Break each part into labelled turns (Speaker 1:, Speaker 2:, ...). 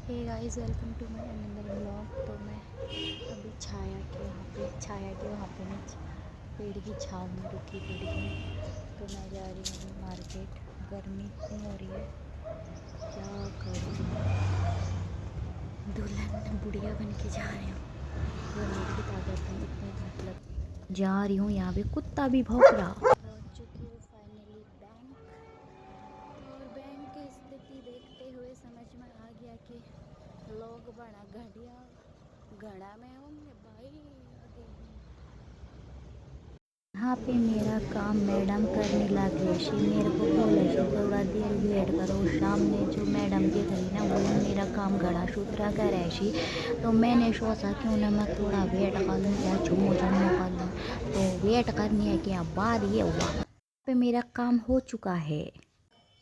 Speaker 1: Hey guys, welcome to my another blog. तो मैं अभी छाया के वहाँ पे मैं पेड़ की छाँव में रुकी थोड़ी देर। तो मैं जा रही हूँ मार्केट। गर्मी इतनी हो रही है, क्या करूँ। दुल्हन बुढ़िया बन के जा रही हूँ। वो मेरी ताकत में इतनी धूप लग जा रही हूँ। यहाँ पे कुत्ता भी भौंक रहा। पहुँच चुकी हूँ फाइनली बैंक। और बैंक की स्थिति देखते हुए समझ में आ गया कि लोग बड़ा घटिया घड़ा में होंगे भाई। आगे यहाँ पे मेरा काम मैडम करने लगे शी। मेरे को बोले शी थोड़ा देर वेट करो। सामने जो मैडम जी खड़ी ना वो मेरा काम गड़ा सूत्रा करे शी। तो मैंने सोचा क्यों ना मैं थोड़ा वेट कर लूँ और चुम्मो चुम्मो कर लूँ। तो वेट करने के बाद ये हुआ पे मेरा काम हो चुका है।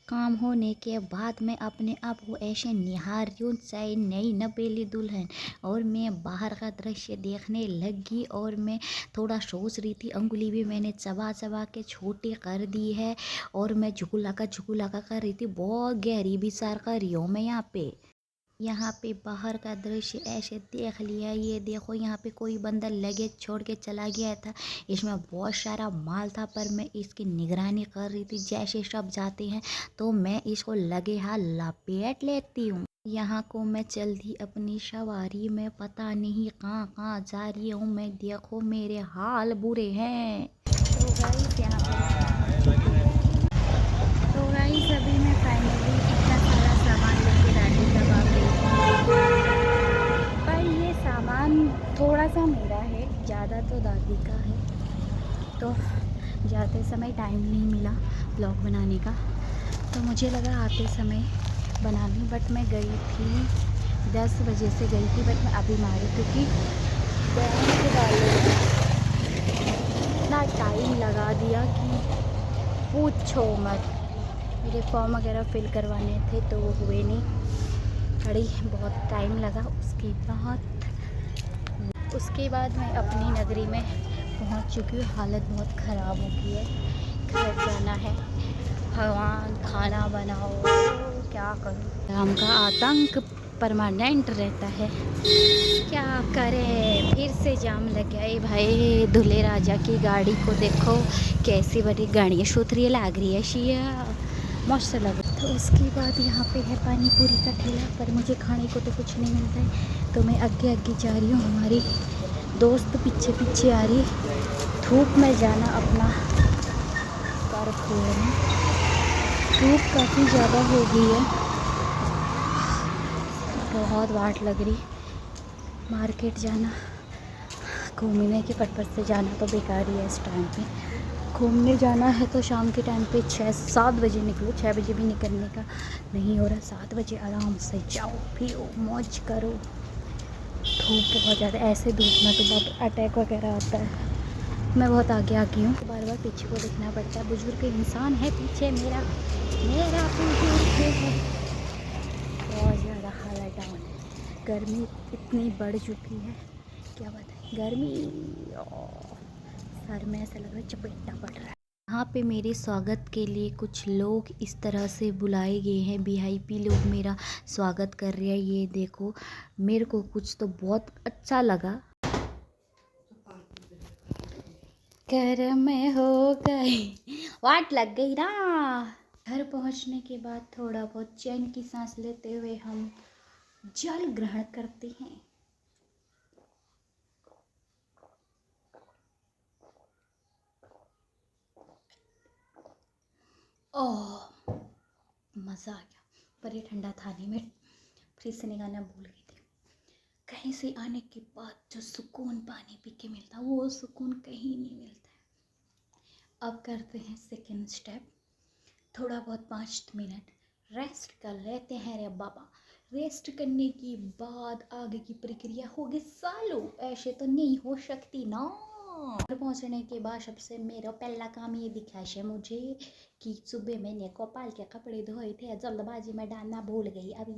Speaker 1: काम होने के बाद मैं अपने आप को ऐसे निहार रही हूँ चाहे नई नवेली दुल्हन। और मैं बाहर का दृश्य देखने लगी और मैं थोड़ा सोच रही थी। अंगुली भी मैंने चबा चबा के छोटी कर दी है और मैं झुकुलाका कर रही थी। बहुत गहरी विचार कर रही हूँ मैं यहाँ पे बाहर का दृश्य ऐसे देख लिया। ये देखो यहाँ पे कोई बंदा लगेज छोड़ के चला गया था। इसमें बहुत सारा माल था पर मैं इसकी निगरानी कर रही थी। जैसे सब जाते हैं तो मैं इसको लगे हाथ लपेट लेती हूँ। यहाँ को मैं चल दी अपनी सवारी में, पता नहीं कहाँ कहाँ जा रही हूँ मैं। देखो मेरे हाल बुरे हैं। तो गाइस यहाँ पे तो गाइस अभी मैं फाइनली इतना सारा सामान लेके रानी का बाग गई थी। पर ये सामान थोड़ा सा मेरा है, ज़्यादा तो दादी का है। तो जाते समय टाइम नहीं मिला ब्लॉग बनाने का, तो मुझे लगा आते समय बनानी। बट मैं गई थी 10 बजे से गई थी। बट मैं अभी मारी क्योंकि बैंक वाले इतना टाइम लगा दिया कि पूछो मत। मेरे फॉर्म वगैरह फिल करवाने थे तो वो हुए नहीं। बड़ी बहुत टाइम लगा। उसके बाद मैं अपनी नगरी में पहुंच चुकी हूँ। हालत बहुत ख़राब हो गई है। घर जाना है। भगवान खाना बनाओ, क्या करूँ। राम का आतंक परमानेंट रहता है, क्या करें। फिर से जाम लग गया। ए भाई दूल्हे राजा की गाड़ी को देखो कैसी बड़ी गाड़ियाँ सुथरी लग रही है शिया, मस्त लग रहा। तो उसके बाद यहाँ पे है पानी पूरी का ठेला। पर मुझे खाने को तो कुछ नहीं मिलता है तो मैं आगे आगे जा रही हूँ। हमारी दोस्त पीछे पीछे आ रही। धूप में जाना अपना कर खोलना। धूप काफ़ी ज़्यादा हो गई है, बहुत वाट लग रही। मार्केट जाना घूमने के पर्पज़ से जाना तो बेकार ही है। इस टाइम पे घूमने जाना है तो शाम के टाइम पे 6-7 बजे निकलो। 6 बजे भी निकलने का नहीं हो रहा। 7 बजे आराम से जाओ, पियो, मौज करो। धूप बहुत ज़्यादा, ऐसे धूप में तो बहुत अटैक वगैरह आता है। मैं बहुत आगे आ गई हूँ, बार बार पीछे को देखना पड़ता है। बुजुर्ग इंसान है पीछे मेरा बुजुर्ग है। बहुत ज़्यादा हालत डाउन है। गर्मी इतनी बढ़ चुकी है, क्या बताएं। गर्मी सर में ऐसा लग रहा है चपेटा पड़ रहा है। यहाँ पे मेरे स्वागत के लिए कुछ लोग इस तरह से बुलाए गए हैं। वीआईपी लोग मेरा स्वागत कर रहे हैं। ये देखो मेरे को कुछ तो बहुत अच्छा लगा। घर में हो गई, वाट लग गई ना। घर पहुंचने के बाद थोड़ा बहुत चैन की सांस लेते हुए हम जल ग्रहण करते हैं। ओह, मज़ा आ गया। पर ये ठंडा था नहीं, मैं फ्रिज से निकालना भूल गई थी। कहीं से आने के बाद जो सुकून पानी पी के मिलता वो सुकून कहीं नहीं मिलता है। अब करते हैं सेकेंड स्टेप। थोड़ा बहुत 5 मिनट रेस्ट कर लेते हैं रे बाबा। रेस्ट करने के बाद आगे की प्रक्रिया होगी चालू। ऐसे तो नहीं हो सकती ना। घर पहुंचने के बाद सबसे मेरा पहला काम ये दिखा है मुझे कि सुबह मैंने कपाल के कपड़े धोए थे, जल्दबाजी में डालना भूल गई। अब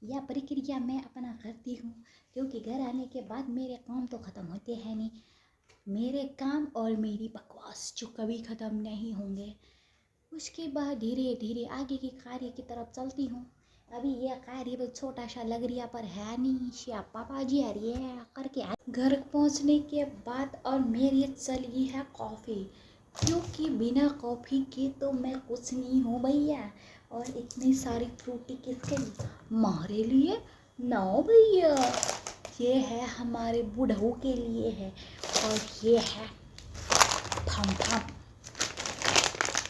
Speaker 1: यह प्रक्रिया मैं अपना करती हूँ क्योंकि घर आने के बाद मेरे काम तो ख़त्म होते हैं नहीं। मेरे काम और मेरी बकवास जो कभी ख़त्म नहीं होंगे। उसके बाद धीरे धीरे आगे के कार्य की तरफ चलती हूँ। अभी ये करीब छोटा सा लग रहा पर है नहीं, श्यापा बाजी आ रही है करके घर पहुंचने के बाद और मेरी चली है कॉफ़ी, क्योंकि बिना कॉफ़ी के तो मैं कुछ नहीं हूँ भैया। और इतनी सारी फ्रूटी किसके लिए? हमारे लिए ना भैया, ये है हमारे बूढ़ों के लिए है। और ये है fun fun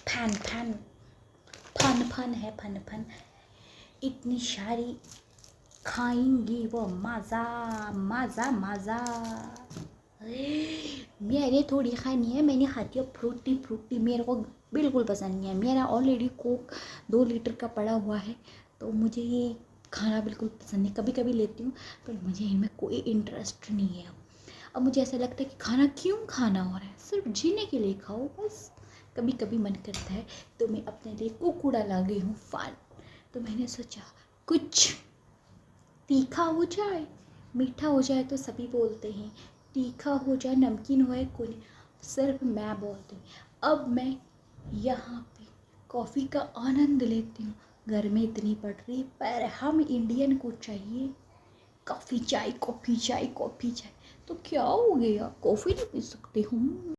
Speaker 1: fun fun fun fun है फन फन, इतनी सारी खाएंगी वो मज़ा मज़ा मज़ा। मैंने थोड़ी खानी है, मैंने खाती हूँ फ्रूटी फ्रूटी, मेरे को बिल्कुल पसंद नहीं है। मेरा ऑलरेडी कोक 2 लीटर का पड़ा हुआ है, तो मुझे ये खाना बिल्कुल पसंद नहीं। कभी कभी लेती हूँ पर मुझे इनमें कोई इंटरेस्ट नहीं है। अब मुझे ऐसा लगता है कि खाना क्यों खाना हो रहा है, सिर्फ जीने के लिए खाओ बस। कभी कभी मन करता है तो मैं अपने लिए कुकुड़ा ला गई हूँ फल। तो मैंने सोचा कुछ तीखा हो जाए, मीठा हो जाए तो सभी बोलते हैं, तीखा हो जाए नमकीन हो कोई नहीं, सिर्फ मैं बोलती हूँ। अब मैं यहाँ पे कॉफ़ी का आनंद लेती हूँ। गर्मी इतनी पड़ रही पर हम इंडियन को चाहिए कॉफ़ी चाय कॉफ़ी चाय कॉफ़ी चाय। तो क्या हो गया, कॉफ़ी नहीं पी सकते हूँ?